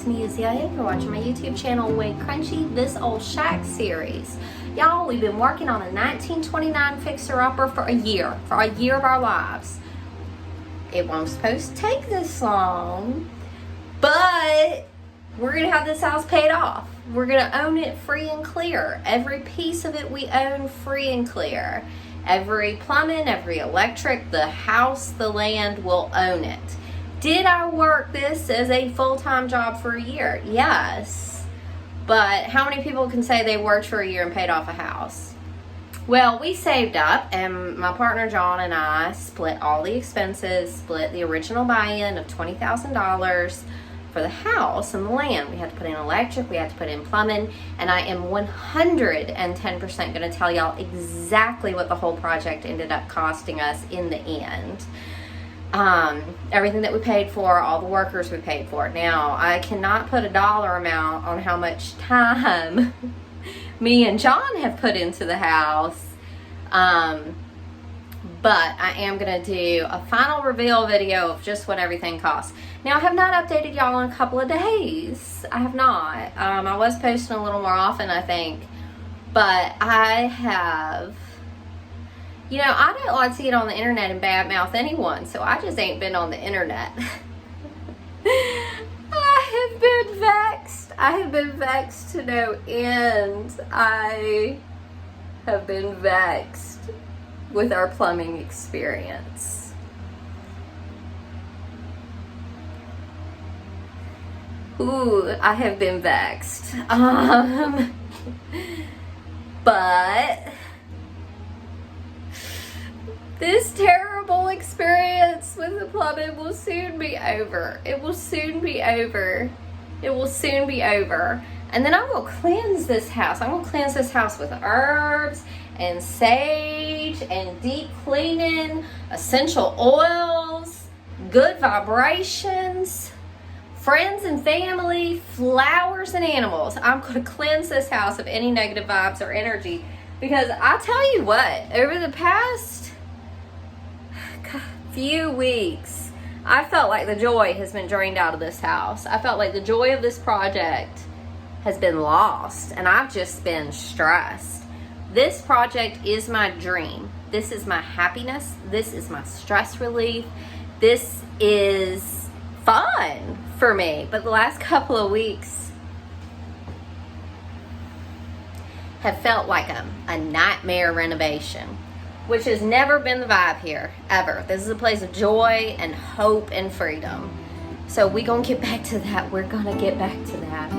it's me, Azalea. You're watching my YouTube channel, WayCrunchy, this Ole Shack series. Y'all, we've been working on a 1929 fixer-upper for a year of our lives. It wasn't supposed to take this long, but we're gonna have this house paid off. We're gonna own it free and clear. Every piece of it we own free and clear. Every plumbing, every electric, the house, the land, will own it. Did I work this as a full-time job for a year? Yes. But how many people can say they worked for a year and paid off a house? Well, we saved up, and my partner John and I split all the expenses, split the original buy-in of $20,000 for the house and the land. We had to put in electric, we had to put in plumbing, and I am 110% going to tell y'all exactly what the whole project ended up costing us in the end. Everything that we paid for, all the workers we paid for. Now, I cannot put a dollar amount on how much time me and John have put into the house, but I am going to do a final reveal video of just what everything costs. Now, I have not updated y'all in a couple of days. I have not. I was posting a little more often, I think, but I have... You know, I don't like to get on the internet and badmouth anyone, so I just ain't been on the internet. I have been vexed. I have been vexed to no end. I have been vexed with our plumbing experience. Ooh, I have been vexed. But... this terrible experience with the plumbing will soon be over. It will soon be over. It will soon be over. And then I will cleanse this house. I'm going to cleanse this house with herbs and sage and deep cleaning, essential oils, good vibrations, friends and family, flowers and animals. I'm going to cleanse this house of any negative vibes or energy, because I tell you what, over the past few weeks, I felt like the joy has been drained out of this house. I felt like the joy of this project has been lost, and I've just been stressed. This project is my dream. This is my happiness. This is my stress relief. This is fun for me. But the last couple of weeks have felt like a nightmare renovation, which has never been the vibe here, ever. This is a place of joy and hope and freedom. So we're gonna get back to that. We're gonna get back to that.